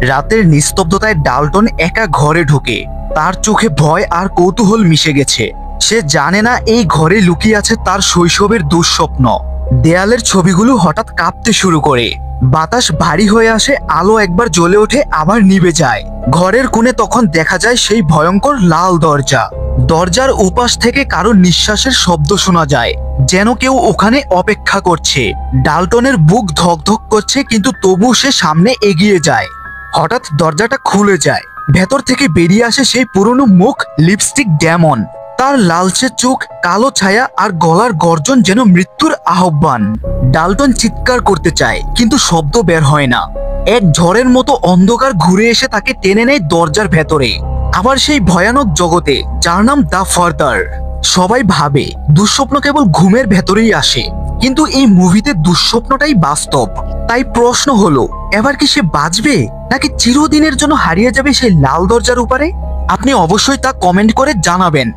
রাতের নিস্তব্ধতায় ডাল্টন একা ঘরে ঢোকে। তার চোখে ভয় আর কৌতূহল মিশে গেছে। সে জানে না এই ঘরে লুকিয়ে আছে তার শৈশবের দুঃস্বপ্ন। দেয়ালের ছবিগুলো হঠাৎ কাঁপতে শুরু করে। বাতাস ভারী হয়ে আসে, আলো একবার জ্বলে ওঠে আবার নিভে যায়। ঘরের কোণে তখন দেখা যায় সেই ভয়ঙ্কর লাল দরজা। দরজার উপাস থেকে কারো নিঃশ্বাসের শব্দ শোনা যায়, যেন কেউ ওখানে অপেক্ষা করছে। ডাল্টনের বুক ধকধক করছে, কিন্তু তবু সে সামনে এগিয়ে যায়। হঠাৎ দরজাটা খুলে যায়। ভেতর থেকে বেরিয়ে আসে সেই পুরনো মুখ, লিপস্টিক ডেমন। তার লালচে চোখ, কালো ছায়া আর গলার গর্জন যেন মৃত্যুর আহ্বান। ডাল্টন চিৎকার করতে চায়, কিন্তু শব্দ বের হয় না। এক ঝড়ের মতো অন্ধকার ঘুরে এসে তাকে টেনে নেয় দরজার ভেতরে, আবার সেই ভয়ানক জগতে যার নাম দ্য ফার্দার। সবাই ভাবে দুঃস্বপ্ন কেবল ঘুমের ভেতরেই আসে, কিন্তু এই মুভিতে দুঃস্বপ্নটাই বাস্তব। তাই প্রশ্ন হলো, এবার কি সে বাঁচবে, নাকি চিরদিনের জন্য হারিয়ে যাবে সেই লাল দরজার উপরে? আপনি অবশ্যই তা কমেন্ট করে জানাবেন।